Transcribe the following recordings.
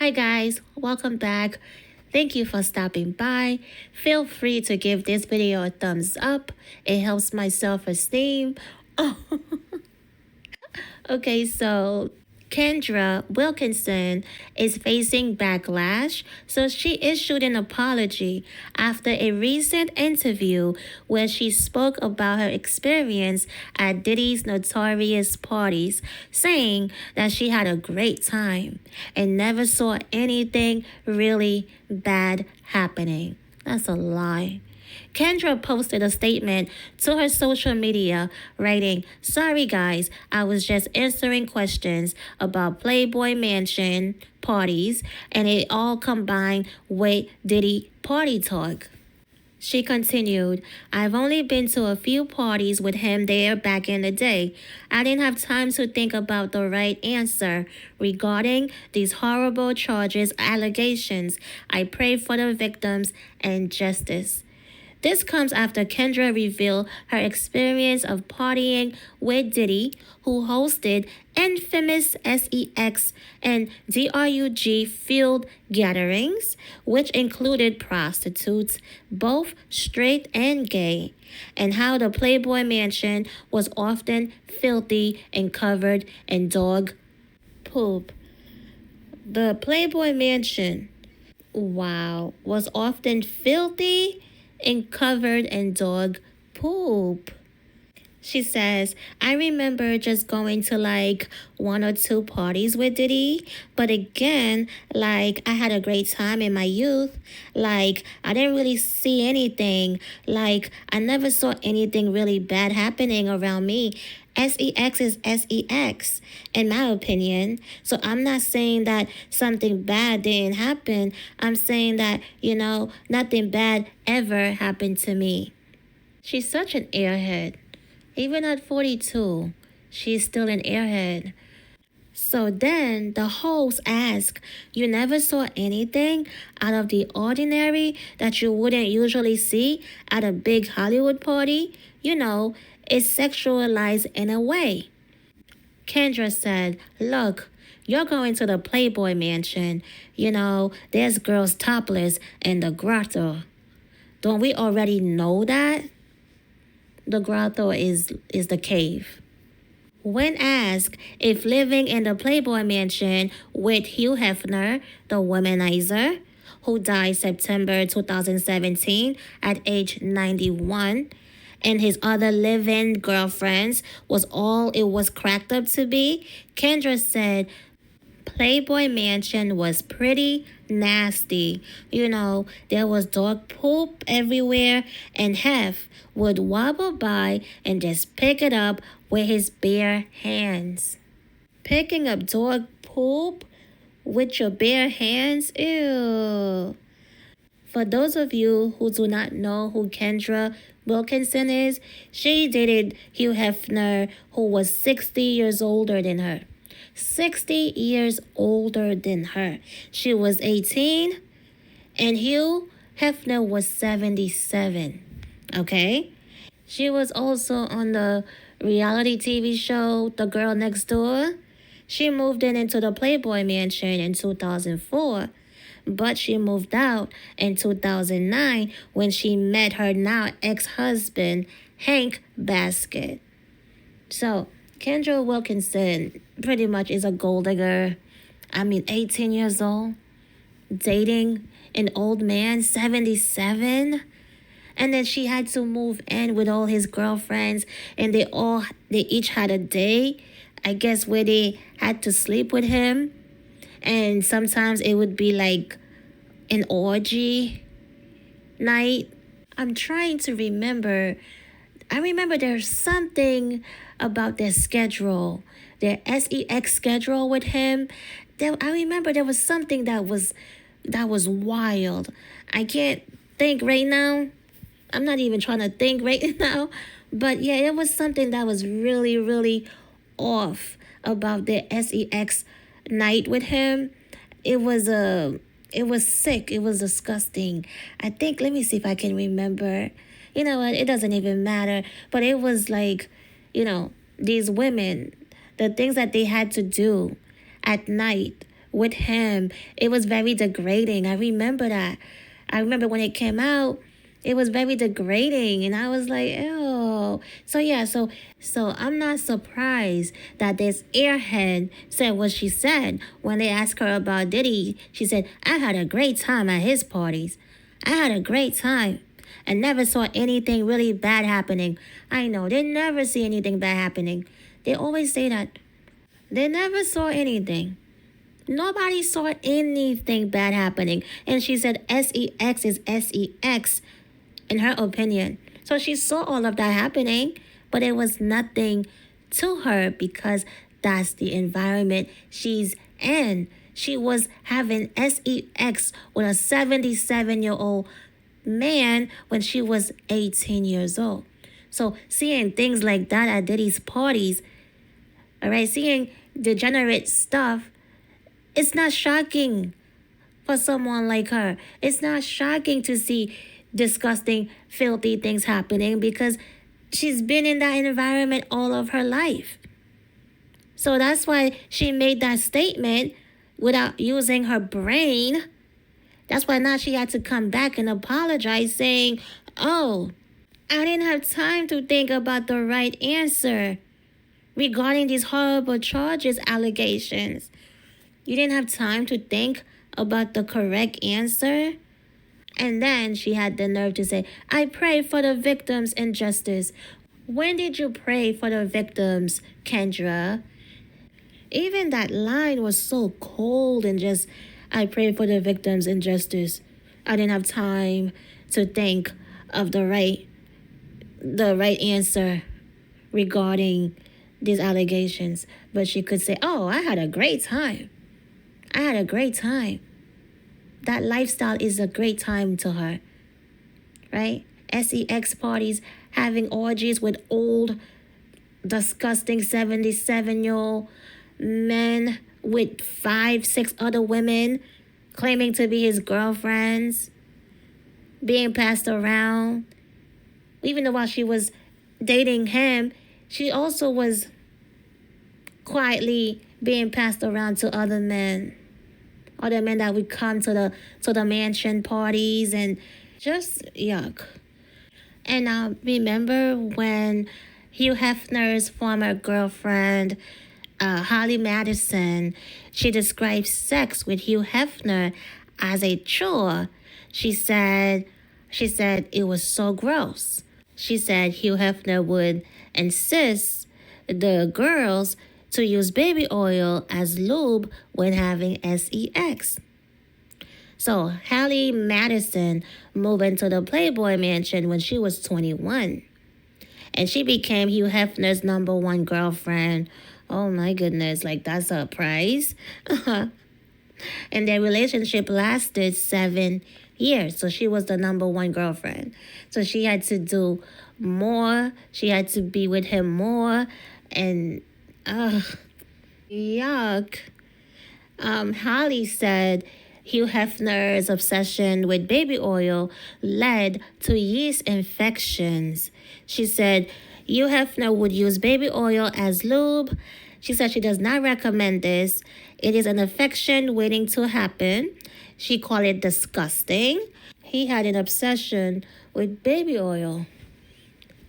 Hi guys, welcome back. Thank you for stopping by. Feel free to give this video a thumbs up. It helps my self-esteem. Oh, okay, so Kendra Wilkinson is facing backlash, so she issued an apology after a recent interview where she spoke about her experience at Diddy's Notorious parties, saying that she had a great time and never saw anything really bad happening. That's a lie. Kendra posted a statement to her social media writing, "Sorry guys, I was just answering questions about Playboy Mansion parties and it all combined with Diddy party talk." She continued, "I've only been to a few parties with him there back in the day. I didn't have time to think about the right answer regarding these horrible charges, allegations. I pray for the victims and justice." This comes after Kendra revealed her experience of partying with Diddy, who hosted infamous SEX and DRUG field gatherings, which included prostitutes, both straight and gay, and how the Playboy Mansion was often filthy and covered in dog poop. The Playboy Mansion, wow, was often filthy and covered in dog poop. She says, "I remember just going to like one or two parties with Diddy, but again, like I had a great time in my youth. Like I didn't really see anything. Like I never saw anything really bad happening around me. SEX is SEX, in my opinion. So I'm not saying that something bad didn't happen. I'm saying that, nothing bad ever happened to me." She's such an airhead. Even at 42, she's still an airhead. So then the host asked, "You never saw anything out of the ordinary that you wouldn't usually see at a big Hollywood party? It's sexualized in a way." Kendra said, "Look, you're going to the Playboy Mansion. There's girls topless in the grotto. Don't we already know that?" The grotto is the cave. When asked if living in the Playboy Mansion with Hugh Hefner, the womanizer, who died September 2017 at age 91, and his other live-in girlfriends was all it was cracked up to be, Kendra said Playboy Mansion was pretty nasty. There was dog poop everywhere, and Hef would wobble by and just pick it up with his bare hands. Picking up dog poop with your bare hands? Ew. For those of you who do not know who Kendra Wilkinson is, she dated Hugh Hefner, who was 60 years older than her. 60 years older than her. She was 18 and Hugh Hefner was 77. Okay? She was also on the reality TV show The Girl Next Door. She moved into the Playboy Mansion in 2004, but she moved out in 2009 when she met her now ex-husband, Hank Basket. So, Kendra Wilkinson pretty much is a gold digger. 18 years old, dating an old man, 77. And then she had to move in with all his girlfriends, and they each had a day, I guess, where they had to sleep with him. And sometimes it would be like an orgy night. I'm trying to remember. I remember there's something about their schedule, their SEX schedule with him. I remember there was something that was wild. I can't think right now. I'm not even trying to think right now. But yeah, it was something that was really, really off about their SEX night with him. It was sick. It was disgusting. I think, let me see if I can remember. You know what? It doesn't even matter. But it was like, these women, the things that they had to do at night with him. It was very degrading. I remember that. I remember when it came out, it was very degrading, and I was like, ew. So yeah, so I'm not surprised that this airhead said what she said when they asked her about Diddy. She said, I had a great time at his parties. I had a great time and never saw anything really bad happening. I know, they never see anything bad happening. They always say that. They never saw anything. Nobody saw anything bad happening. And she said sex is sex, in her opinion. So she saw all of that happening, but it was nothing to her because that's the environment she's in. She was having sex with a 77-year-old man when she was 18 years old. So seeing things like that at Diddy's parties, all right, seeing degenerate stuff, it's not shocking for someone like her. It's not shocking to see disgusting, filthy things happening because she's been in that environment all of her life. So that's why she made that statement without using her brain. That's why now she had to come back and apologize saying, oh, I didn't have time to think about the right answer regarding these horrible charges, allegations. You didn't have time to think about the correct answer? And then she had the nerve to say, I pray for the victims and justice. When did you pray for the victims, Kendra? Even that line was so cold and just, I pray for the victims and justice. I didn't have time to think of the right answer regarding these allegations. But she could say, oh, I had a great time. I had a great time. That lifestyle is a great time to her, right? sex parties, having orgies with old, disgusting 77-year-old men with 5, 6 other women claiming to be his girlfriends, being passed around. Even though while she was dating him, she also was quietly being passed around to other men that would come to the mansion parties, and just yuck. And I remember when Hugh Hefner's former girlfriend, Holly Madison, she described sex with Hugh Hefner as a chore. She said it was so gross. She said Hugh Hefner would insist the girls to use baby oil as lube when having sex. So Holly Madison moved into the Playboy Mansion when she was 21. And she became Hugh Hefner's #1 girlfriend. Oh my goodness, like that's a prize. And their relationship lasted 7 years. So she was the #1 girlfriend. So she had to do more. She had to be with him more. And yuck. Holly said Hugh Hefner's obsession with baby oil led to yeast infections. She said Hugh Hefner would use baby oil as lube. She said she does not recommend this. It is an infection waiting to happen. She called it disgusting. He had an obsession with baby oil.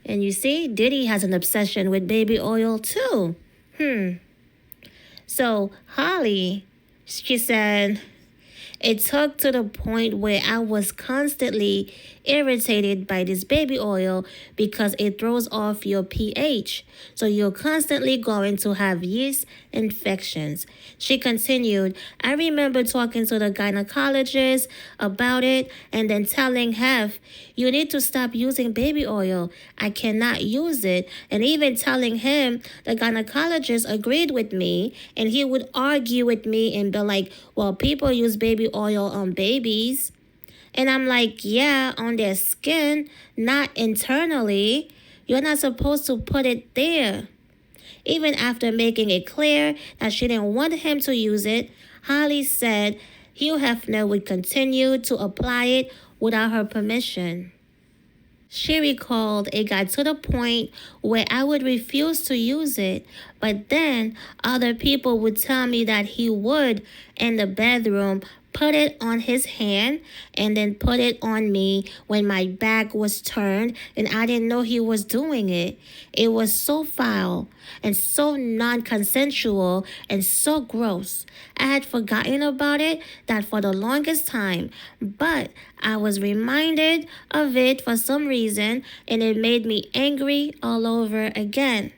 And you see, Diddy has an obsession with baby oil too. So Holly, she said, it took to the point where I was constantly irritated by this baby oil because it throws off your pH. So you're constantly going to have yeast infections. She continued, I remember talking to the gynecologist about it and then telling Hef, you need to stop using baby oil. I cannot use it. And even telling him, the gynecologist agreed with me, and he would argue with me and be like, well, people use baby oil on babies. And I'm like, yeah, on their skin, not internally. You're not supposed to put it there. Even after making it clear that she didn't want him to use it, Holly said Hugh Hefner would continue to apply it without her permission. She recalled it got to the point where I would refuse to use it, but then other people would tell me that he would, in the bedroom, put it on his hand and then put it on me when my back was turned and I didn't know he was doing it. It was so foul and so non-consensual and so gross. I had forgotten about it that for the longest time, but I was reminded of it for some reason and it made me angry all over again.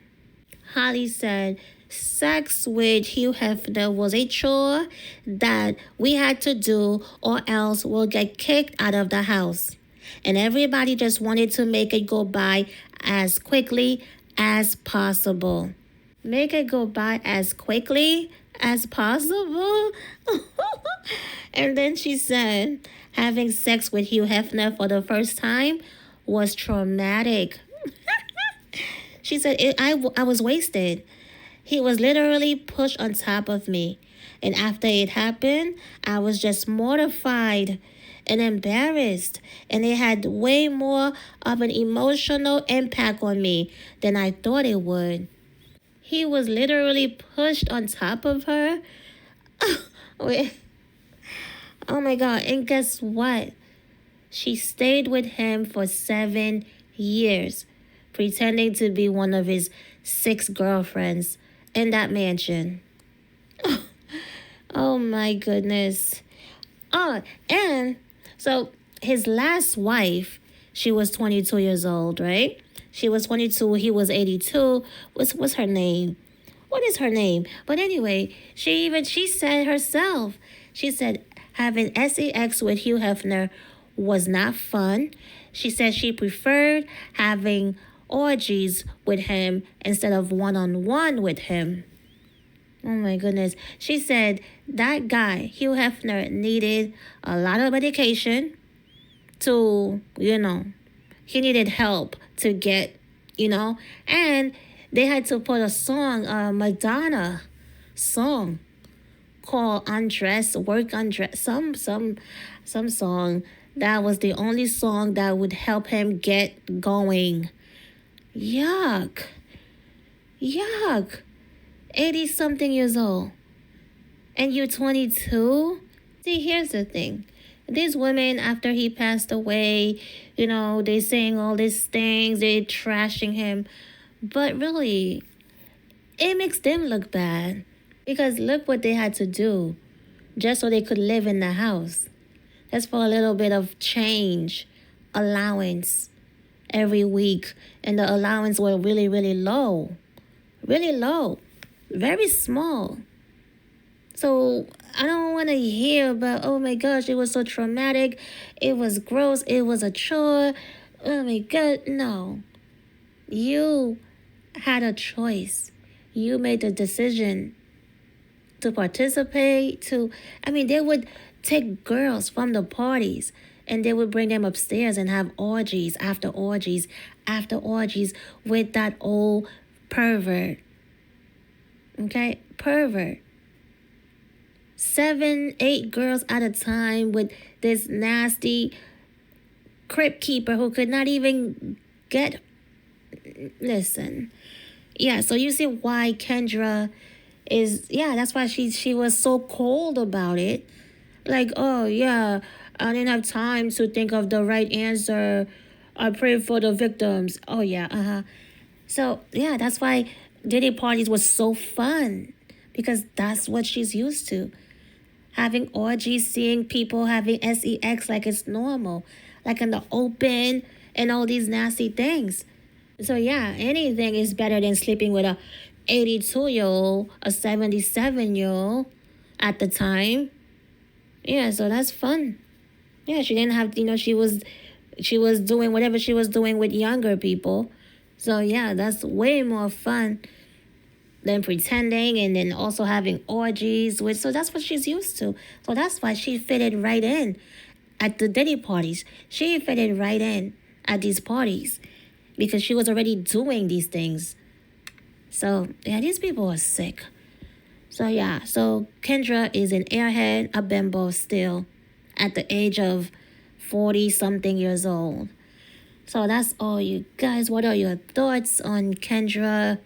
Holly said, sex with Hugh Hefner was a chore that we had to do or else we'll get kicked out of the house. And everybody just wanted to make it go by as quickly as possible. Make it go by as quickly as possible? And then she said, having sex with Hugh Hefner for the first time was traumatic. She said, I was wasted. He was literally pushed on top of me. And after it happened, I was just mortified and embarrassed. And it had way more of an emotional impact on me than I thought it would. He was literally pushed on top of her. Wait. Oh my God. And guess what? She stayed with him for 7 years, pretending to be one of his 6 girlfriends in that mansion. Oh my goodness. Oh, and so his last wife, she was 22 years old, right? She was 22, he was 82. What's her name? What is her name? But anyway, she said herself, she said having sex with Hugh Hefner was not fun. She said she preferred having orgies with him instead of one-on-one with him. Oh my goodness. She said that guy, Hugh Hefner, needed a lot of medication to, he needed help to get, and they had to put a song, a Madonna song called Undress, Work Undress, some song. That was the only song that would help him get going. Yuck. 80-something years old. And you're 22? See, here's the thing. These women, after he passed away, they saying all these things, they're trashing him. But really, it makes them look bad. Because look what they had to do just so they could live in the house. That's for a little bit of change, allowance every week. And the allowance were really, really low. Really low. Very small. So I don't want to hear about, oh my gosh, it was so traumatic. It was gross. It was a chore. Oh my God. No. You had a choice. You made the decision to participate, they would take girls from the parties and they would bring them upstairs and have orgies after orgies after orgies with that old pervert. Okay? Pervert. 7, 8 girls at a time with this nasty crypt keeper who could not even get... Listen. Yeah, so you see why Kendra is... Yeah, that's why she was so cold about it. Like, oh, yeah, I didn't have time to think of the right answer. I prayed for the victims. Oh, yeah, So, yeah, that's why Diddy parties was so fun. Because that's what she's used to. Having orgies, seeing people having sex like it's normal. Like in the open and all these nasty things. So, yeah, anything is better than sleeping with a 82-year-old, a 77-year-old at the time. Yeah, so that's fun. Yeah, she didn't have, she was doing whatever she was doing with younger people. So, yeah, that's way more fun than pretending and then also having orgies with. So that's what she's used to. So that's why she fitted right in at the Diddy parties. She fitted right in at these parties because she was already doing these things. So, yeah, these people are sick. So, yeah, so Kendra is an airhead, a bimbo still at the age of 40-something years old. So that's all, you guys. What are your thoughts on Kendra?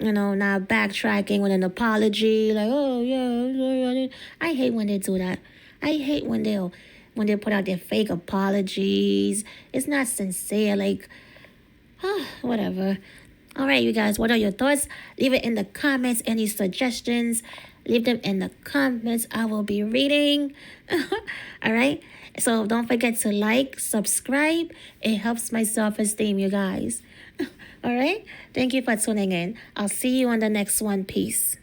Now backtracking with an apology, like, oh yeah. I hate when they do that. I hate when they put out their fake apologies. It's not sincere. Like, whatever. All right, you guys, what are your thoughts? Leave it in the comments. Any suggestions? Leave them in the comments. I will be reading. All right. So don't forget to like, subscribe. It helps my self-esteem, you guys. All right. Thank you for tuning in. I'll see you on the next one. Peace.